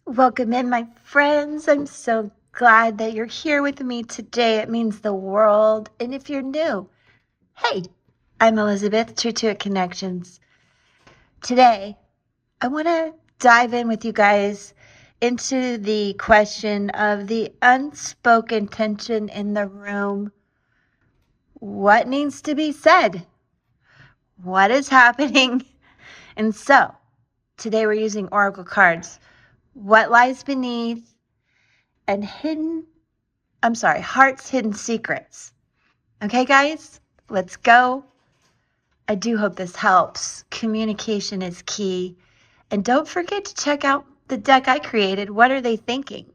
Welcome in, my friends. I'm so glad that you're here with me today. It means the world. And if you're new, hey, I'm Elizabeth, Tru2itt Connections. Today, I want to dive in with you guys into the question of the unspoken tension in the room. What needs to be said? What is happening? And so, today we're using oracle cards. What lies beneath and heart's hidden secrets. Okay, guys, let's go. I do hope this helps. Communication is key. And don't forget to check out the deck I created. What are they thinking?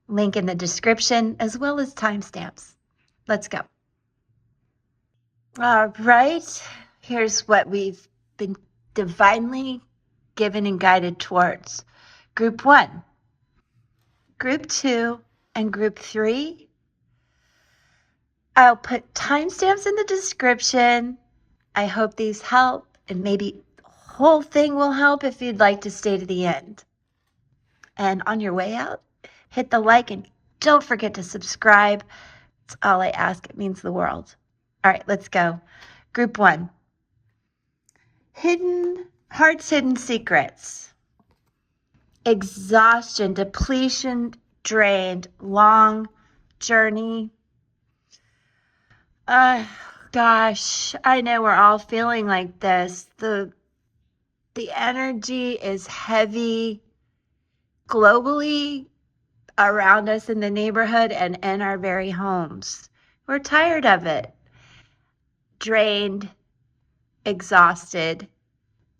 Link in the description as well as timestamps. Let's go. All right, here's what we've been divinely given and guided towards. Group 1, Group 2, and Group 3. I'll put timestamps in the description. I hope these help, and maybe the whole thing will help if you'd like to stay to the end. And on your way out, hit the like and don't forget to subscribe. It's all I ask. It means the world. All right, let's go. Group 1. Heart's hidden secrets. Exhaustion, depletion, drained, long journey. Gosh, I know we're all feeling like this. The energy is heavy globally around us in the neighborhood and in our very homes. We're tired of it. Drained, exhausted.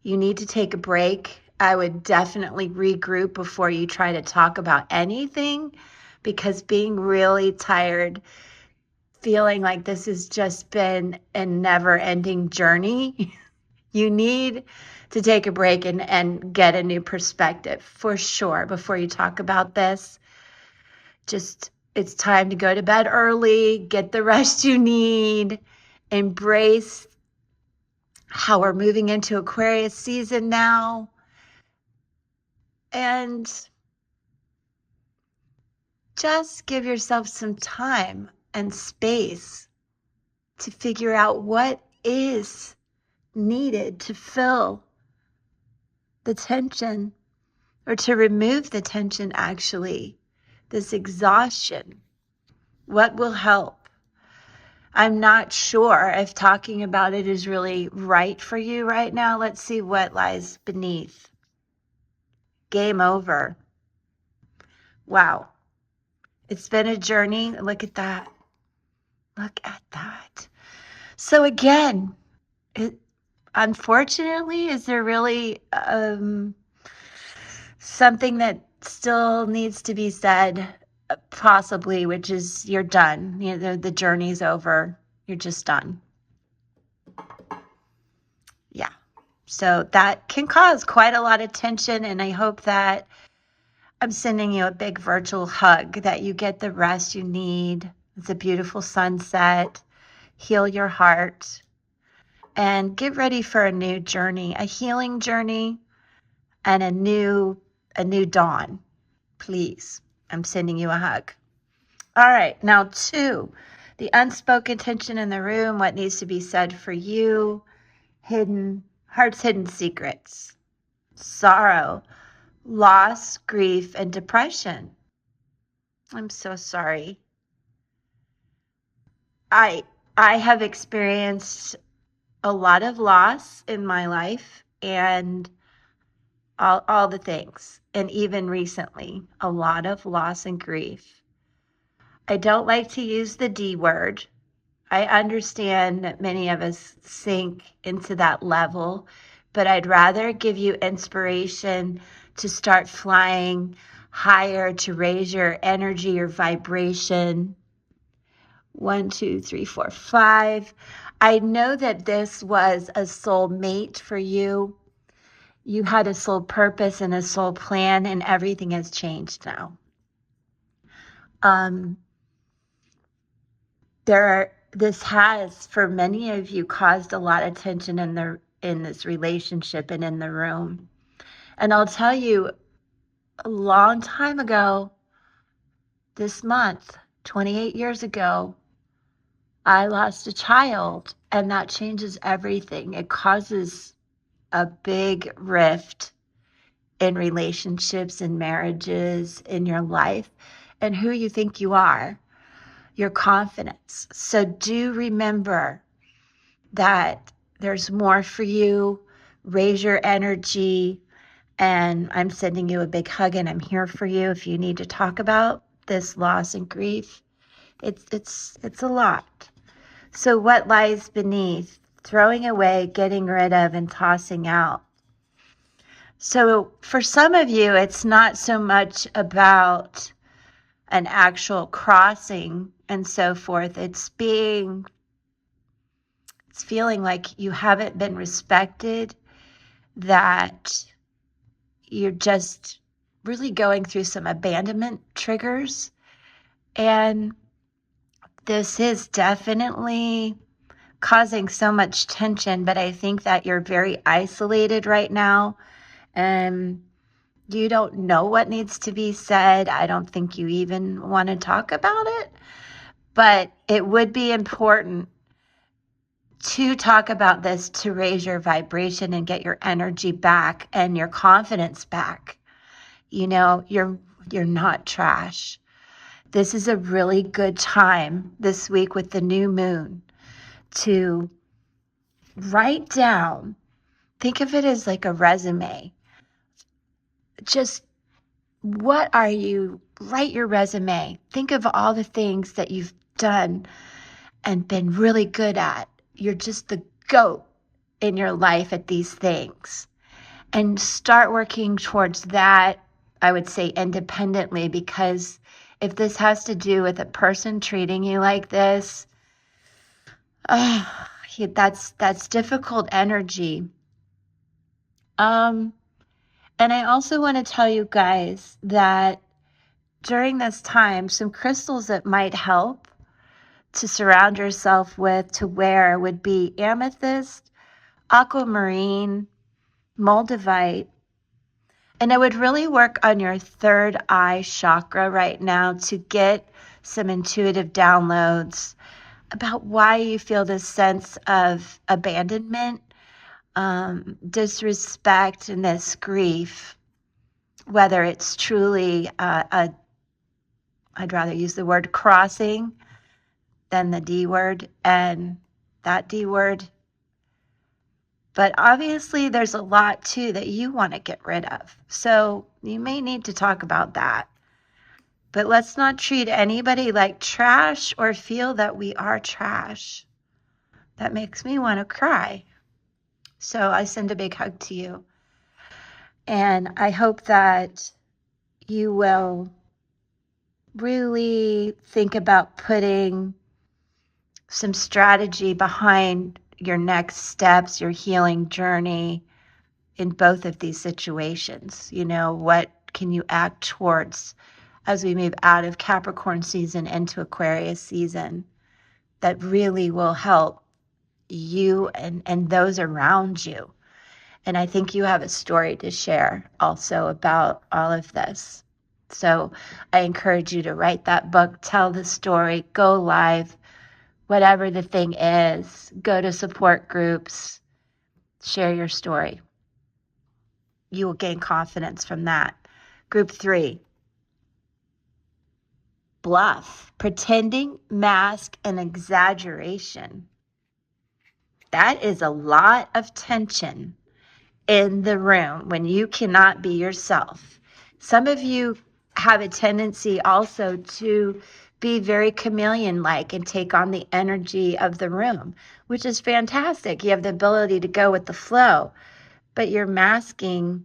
You need to take a break. I would definitely regroup before you try to talk about anything, because being really tired, feeling like this has just been a never-ending journey, you need to take a break and get a new perspective for sure before you talk about this. Just, it's time to go to bed early, get the rest you need, embrace how we're moving into Aquarius season now, and just give yourself some time and space to figure out what is needed to fill the tension, or to remove the tension, actually, this exhaustion. What will help? I'm not sure if talking about it is really right for you right now. Let's see what lies beneath. Game over. Wow. It's been a journey. Look at that. Look at that. So again, unfortunately, is there really something that still needs to be said? Possibly, which is you're done. You know, the journey's over. You're just done. Yeah. So that can cause quite a lot of tension, and I hope that I'm sending you a big virtual hug, that you get the rest you need. It's a beautiful sunset. Heal your heart and get ready for a new journey, a healing journey, and a new dawn. Please, I'm sending you a hug. All right, now 2, the unspoken tension in the room, what needs to be said for you, heart's hidden secrets, sorrow, loss, grief, and depression. I'm so sorry. I have experienced a lot of loss in my life, and all the things, and even recently, a lot of loss and grief. I don't like to use the D word. I understand that many of us sink into that level, but I'd rather give you inspiration to start flying higher, to raise your energy, your vibration. 1, 2, 3, 4, 5. I know that this was a soul mate for you. You had a soul purpose and a soul plan, and everything has changed now. This has, for many of you, caused a lot of tension in this relationship and in the room. And I'll tell you, a long time ago, this month, 28 years ago, I lost a child, and that changes everything. It causes a big rift in relationships and marriages in your life and who you think you are, your confidence. So do remember that there's more for you. Raise your energy, and I'm sending you a big hug, and I'm here for you if you need to talk about this loss and grief. It's a lot. So what lies beneath? Throwing away, getting rid of, and tossing out. So for some of you, it's not so much about an actual crossing and so forth. It's feeling like you haven't been respected, that you're just really going through some abandonment triggers. And this is definitely causing so much tension, but I think that you're very isolated right now, and you don't know what needs to be said. I don't think you even want to talk about it, but it would be important to talk about this to raise your vibration and get your energy back and your confidence back. You know, you're not trash. This is a really good time this week with the new moon to write down, think of it as like a resume. Just what are you, write your resume. Think of all the things that you've done and been really good at. You're just the GOAT in your life at these things. And start working towards that, I would say, independently, because if this has to do with a person treating you like this, that's difficult energy. And I also want to tell you guys that during this time, some crystals that might help to surround yourself with, to wear, would be amethyst, aquamarine, moldavite. And I would really work on your third eye chakra right now to get some intuitive downloads about why you feel this sense of abandonment, disrespect, and this grief, whether it's truly I'd rather use the word crossing than the D word and that D word. But obviously there's a lot too that you want to get rid of. So you may need to talk about that. But let's not treat anybody like trash or feel that we are trash. That makes me want to cry. So I send a big hug to you. And I hope that you will really think about putting some strategy behind your next steps, your healing journey in both of these situations. You know, what can you act towards as we move out of Capricorn season into Aquarius season that really will help you and those around you. And I think you have a story to share also about all of this. So I encourage you to write that book, tell the story, go live, whatever the thing is, go to support groups, share your story. You will gain confidence from that. Group 3, bluff, pretending, mask, and exaggeration. That is a lot of tension in the room when you cannot be yourself. Some of you have a tendency also to be very chameleon-like and take on the energy of the room, which is fantastic. You have the ability to go with the flow, but you're masking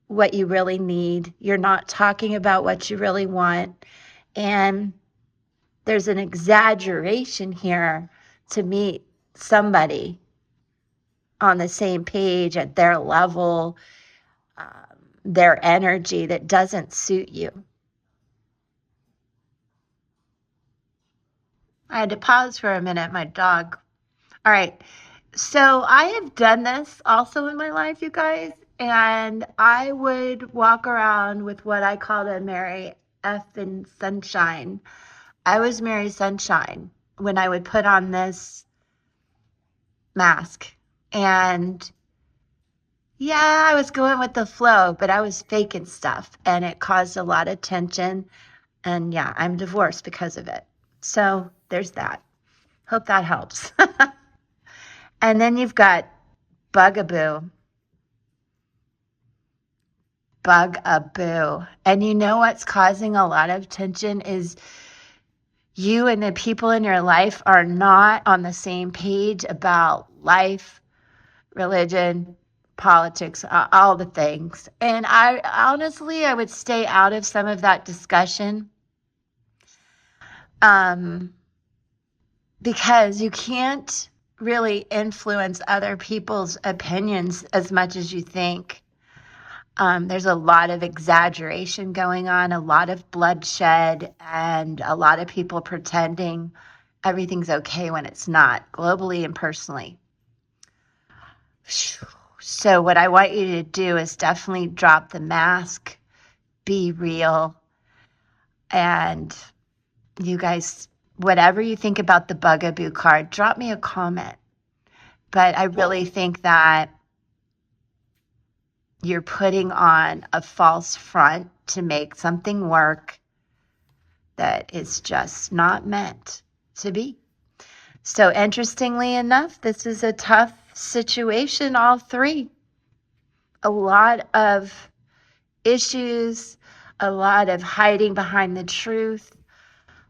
what you really need. You're not talking about what you really want. And there's an exaggeration here to meet somebody on the same page at their level, their energy that doesn't suit you. I had to pause for a minute, my dog. All right. So I have done this also in my life, you guys, And I would walk around with what I called a Mary effing Sunshine. I was Mary Sunshine when I would put on this mask. And yeah, I was going with the flow, but I was faking stuff and it caused a lot of tension. And yeah, I'm divorced because of it. So there's that. Hope that helps. And then you've got bugaboo. Bugaboo. And you know what's causing a lot of tension is you and the people in your life are not on the same page about life, religion, politics, all the things. And I would stay out of some of that discussion because you can't really influence other people's opinions as much as you think. There's a lot of exaggeration going on, a lot of bloodshed, and a lot of people pretending everything's okay when it's not, globally and personally. So what I want you to do is definitely drop the mask, be real, and you guys, whatever you think about the bugaboo card, drop me a comment. But I really think that you're putting on a false front to make something work that is just not meant to be. So interestingly enough, this is a tough situation, all three. A lot of issues, a lot of hiding behind the truth,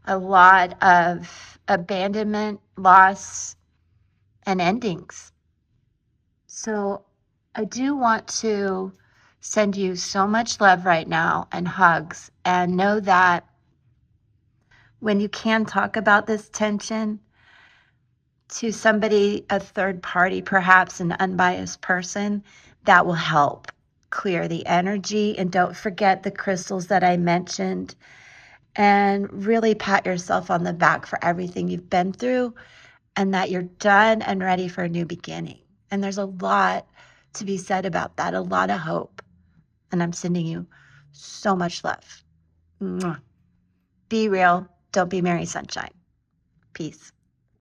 a lot of abandonment, loss, and endings. So I do want to send you so much love right now and hugs, and know that when you can talk about this tension to somebody, a third party, perhaps an unbiased person, that will help clear the energy. And don't forget the crystals that I mentioned, and really pat yourself on the back for everything you've been through and that you're done and ready for a new beginning. And there's a lot to be said about that, a lot of hope. And I'm sending you so much love. Mwah. Be real. Don't be Mary Sunshine. Peace.